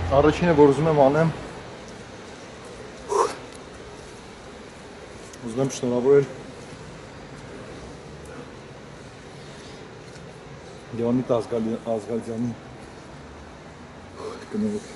Առաջինը, որ ուզում եմ անեմ, ուզում եմ շնորհավորել Լեոնիդ Ազգալյանի կնոջ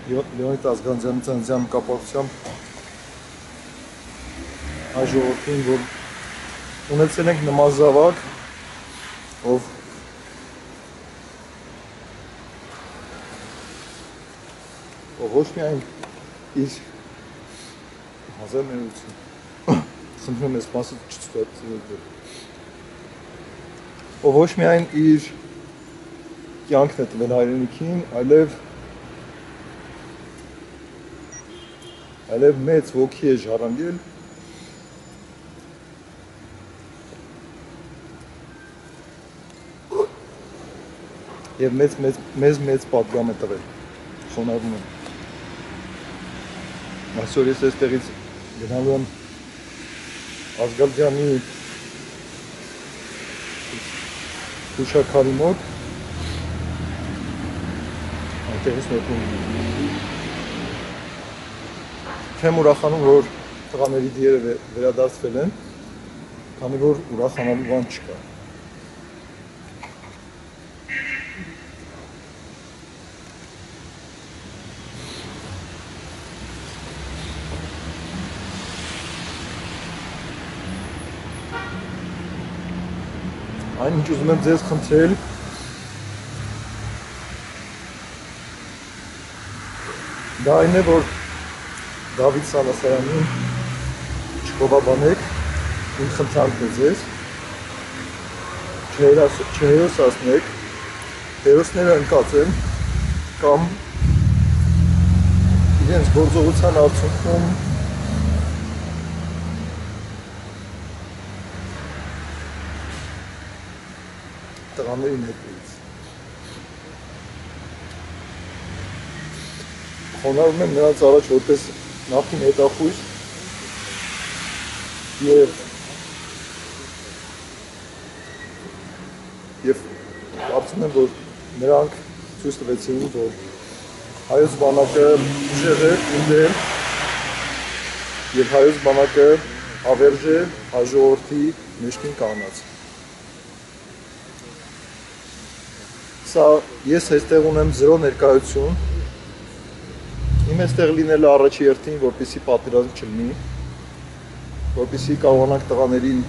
Լեոնիդ Ազգալյանի ծննդյան կապակցությամբ այս ժողովրդին, որ ունեցել ենք նման զավակ, ով ոչ միայն իր խնդրում ես մասը չստացել, ով ոչ միայն իր կյանքն է տվել հայրենիքին, այլև մեծ ոգի է ժառանգել և մեծ պատգամ է տվել, խոնարհվում եմ։ Այսօր ես այստեղից գնալու եմ Ազգալյանի հուշաքարի մոտ, այնտեղից նետում չեմ ուրախանում, որ տղաների դիերը վերադարձվել են, քանի որ ուրախանալու բան չկա։ Այն ինչ ուզում եմ ձեզ խնդրել, դա այն է, որ Դավիթ Սալասայանին չխոհաբանեք, իմ խնդրանքն է ձեզ, չհերոսացնեք, հերոսները ընկած են կամ իրենց գործողության արդյունքում տղաների ներկայից։ Խոնարհվում եմ նրանց առաջ որպես նախկին հետախույզ և կարծում եմ, որ նրանք ցույց տվեցին, որ հայոց բանակը ուժեղ է, ուժ է և հայոց բանակը հավերժ է հայ ժողովրդի մեջքին կանգնած։ Սա ես այստեղ ունեմ 0 ներկայություն, իմ այստեղ լինելը առաջի հերթին, որպեսզի պատերազմ չլինի, որպեսզի կարողանանք տղաներին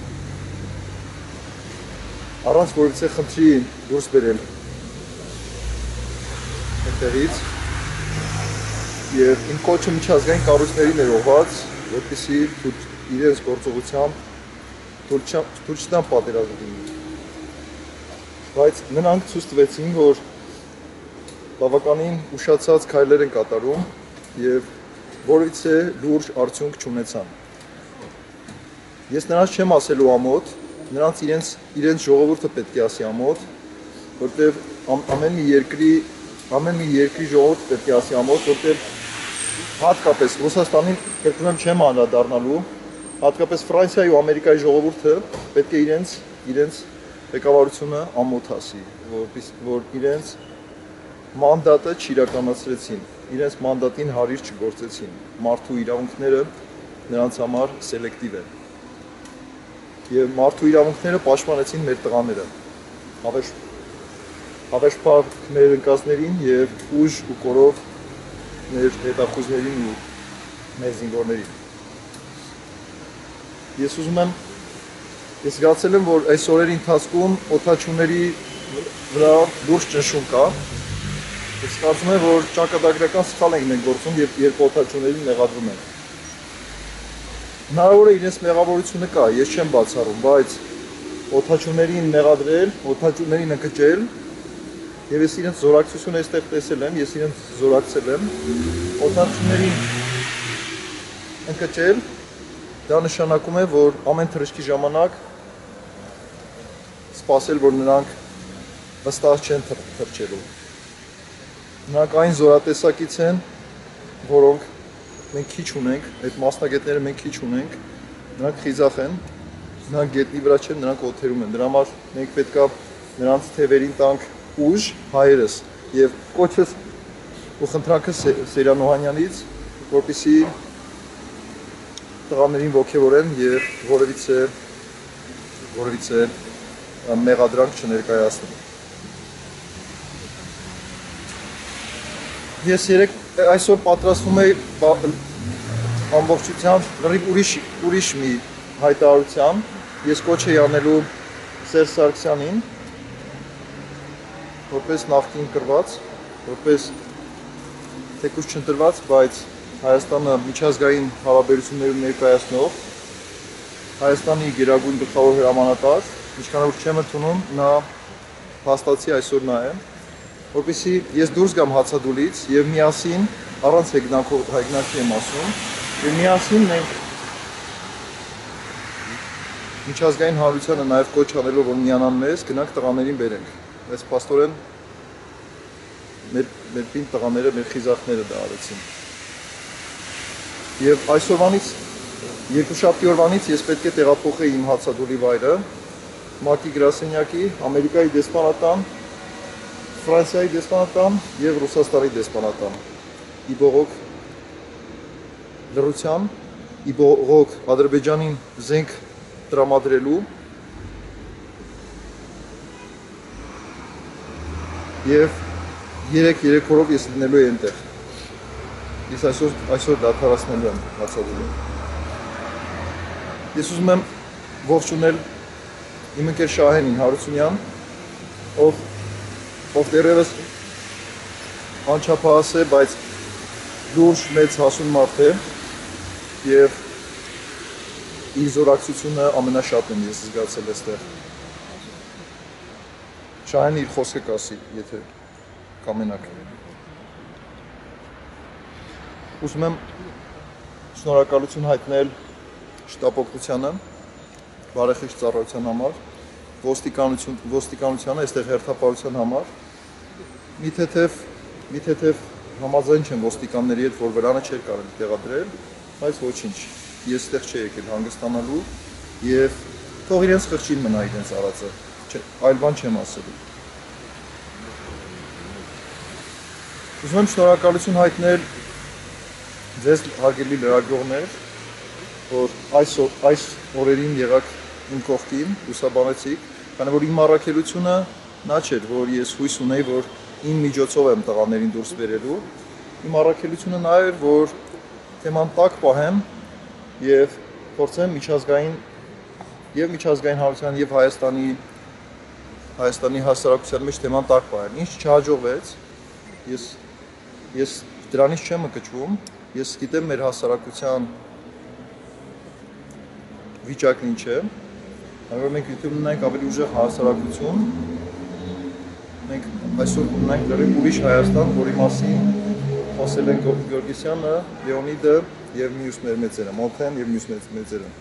առանց որևիցե խնդրի դուրս բերել այդտեղից, և իմ կոչը միջազգային կառույցներին էր ուղղված, որպեսզի իրենց գործողությամբ թույլ չտան պատերազմ լինի։ Բայց նրանք ցույց տվեցին, որ բավականին ուշացած քայլեր են կատարում և որևիցե լուրջ արդյունք չունեցան։ Ես նրանց չեմ ասելու ամոթ, նրանց իրենց ժողովուրդը պետք է ասի ամոթ, որտեղ ամեն մի երկրի ժողովուրդը պետք է ասի ամոթ, որտեղ հատկապես Ռուսաստանին կրկնում եմ չեմ անդրադառնալու, հատկապես Ֆրանսիայի ու Ամերիկայի ժողովուրդը պետք է իրենց ղեկավարությունը ամոթ ասի, որ իրենց մանդատը չիրականացրեցին, իրենց մանդատին հարիր չգործեցին, մարդու իրավունքները նրանց համար սելեկտիվ են, և մարդու իրավունքները պաշտպանեցին մեր տղաները, հավերժ մեր ընկածներին և ուժ ու կորով մեր հետախույզներին ու մեր զինվորներին։ Ես զգացել եմ, որ այս օրերի ընթացքում օդաչուների վրա լուրջ ճնշում կա, ես կարծում եմ, որ ճակատագրական սխալ ենք մենք գործում, երբ օդաչուներին մեղադրում ենք։ Հնարավոր է իրենց մեղավորությունը կա, ես չեմ բացառում, բայց օդաչուներին մեղադրել, օդաչուներին ընկճել, և ես իրենց զորակցությունը այստեղ տեսել եմ, ես իրենց զորակցել եմ, օդաչուներին ընկճել, դա նշանակում է, որ ամեն թռիչքի ժամանակ սպասել, որ նրանք վստահ չեն թռչելու։ Նրանք այն զորատեսակից են, որոնք մենք քիչ ունենք, այդ մասնագետները մենք քիչ ունենք, նրանք խիզախ են, նրանք գետնի վրա չեն, նրանք օթերում են, դրա համար մենք պետքա նրանց թևերին տանք ուժ հայերս եւ կոչս ու խնդրանքս Սերյան Օհանյանից, որպեսզի տղաներին ողջևորեն եւ որևիցե մեղադրանք չներկայացնեն։ Ես այսօր պատրաստվում եի ամբողջությամբ լրիվ ուրիշ մի հայտարարության, ես կոչ էի անելու Սերժ Սարգսյանին, որպես նախկին կրված, որպես թեկուզ չընտրված, բայց Հայաստանը միջազգային հարաբերություններում ներկայացնող, Հայաստանի գերագույն գլխավոր հրամանատար, ինչքանով չեմ ընդունում, նա հաստատի այսօր նա է, որպեսզի ես դուրս գամ հացադուլից եւ միասին առանց հեգնանքի եմ ասում, եւ միասին մենք միջազգային հանրությանը նաեւ կոչ անելով որ միանան մեզ, գնանք տղաներին բերենք։ Այս փաստորեն մեր պին տղաները, մեր խիզախները դա արեցին։ Եվ այսօրվանից, երկուշաբթի օրվանից ես պետք է տեղափոխեի իմ հացադուլի վայրը, ՄԱԿ-ի գրասենյակի, Ամերիկայի դեսպանատան, Ֆրանսիայի դեսպանատան եւ Ռուսաստանի դեսպանատան։ Ի բողոք լռության, ի բողոք Ադրբեջանին զենք տրամադրելու եւ 3 օրով ես լինելու եմ այնտեղ։ Ես այսօր դադարեցնելու եմ հացադուլը։ Ես ուզում եմ ողջունել իմ ընկեր Շահենին Հարությունյան, ով դեռևս անչափահաս է, բայց լուրջ մեծ հասուն մարդ է եւ իր զորակցությունը ամենաշատն եմ ես զգացել այստեղ։ Շահեն իր խոսքը կասի, եթե կամենաք։ Ուզում եմ շնորհակալություն հայտնել շտապօգնությանը, բարեխիղճ ծառայության համար, ոստիկանությանը, այստեղ հերթապահության համար։ Մի թեթև համաձայն չեմ ոստիկանների հետ, որ վրանը չէր կարելի տեղադրել, բայց ոչինչ, ես այստեղ չի եկել հանգստանալու եւ թող իրենց խղճին մնա իրենց արածը, այլ բան չեմ ասելու։ Ուզում եմ շնորհակալություն հայտնել ձեզ հարգելի լրագրողներ, որ այս օրերին եղաք իմ կողքին, լուսաբանեցիք, քանի որ իմ առաքելությունը նա չէր, որ ես հույս ունեի, որ իմ միջոցով եմ տղաներին դուրս բերելու, իմ առաքելությունը նա էր, որ թեման տակ պահեմ եւ փորձեմ միջազգային հանրության եւ Հայաստանի հասարակության մեջ թեման տակ պահել։ Ինչ չհաջողվեց, ես դրանից չեմ ընկճվում, ես գիտեմ մեր հասարակության վիճակն ինչ է, որ մենք յութում ունենք ավելի ուժեղ հասարակություն, մենք այսօր ունենք լրիվ ուրիշ Հայաստան, որի մասին խոսել են Գորգիսյանը, Լեոնիդը եւ մյուս մեր մեծերը, Մոնթեն եւ մյուս մեծերը։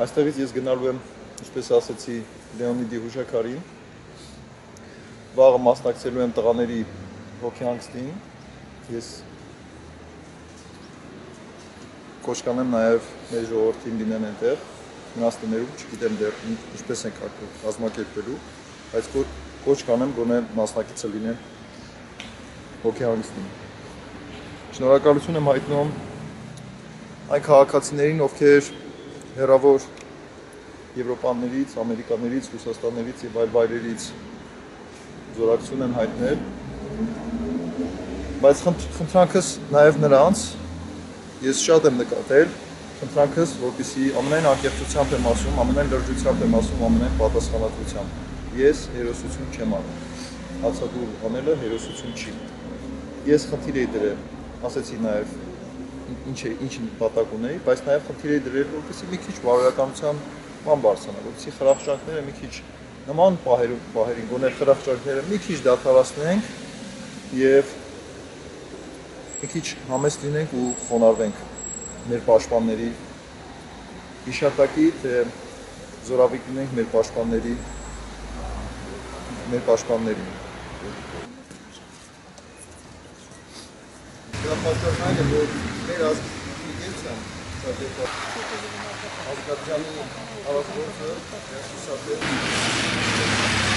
Այստեղից ես գնալու եմ, ինչպես ասացի, Լեոնիդի հուշաքարին, վաղը մասնակցելու եմ տղաների հոգեհանգստին, ես կոչ կանեմ նաև մեր ժողովրդին լինեն այնտեղ, նրանց տներում, չգիտեմ դեռ ինչպես ենք կազմակերպելու, բայց կոչ կանեմ գոնե մասնակիցը լինեն հոգեհանգստին։ Շնորհակալություն եմ հայտնում այն քաղաքացիներին, ովքեր հեռավոր Եվրոպաներից, Ամերիկաներից, Ռուսաստաններից եւ այլ վայրերից զորակցություն են հայտնել, բայց խնդրանքս նաև նրանց, ես շատ եմ նկատել, խնդրանքս, որպեսզի ամենայն անկեղծությամբ եմ ասում, ամենայն լրջությամբ եմ ասում, ամենայն պատասխանատվությամբ, ես հերոսություն չեմ անում, հացադուլ անելը հերոսություն չի, ես խնդիր էի դրել, ասեցի նաև ինչ նպատակ ունեի, բայց նաև խնդիր էի դրել, որպեսզի մի քիչ բարոյականության բան բարձրանա, որպեսզի խրախճանքները մի քիչ նման պահերին գոնե խրախճանքները մի քիչ դադարեցնենք եւ մի քիչ համեստ լինենք ու խոնարհվենք մեր պաշտպանների հիշատակի, թե զորավիք լինենք մեր պաշտպաններին։ ամենապատճառն այն է, որ մեր ազգի կեցան, ազգատյանի հավասարոցը, շատ է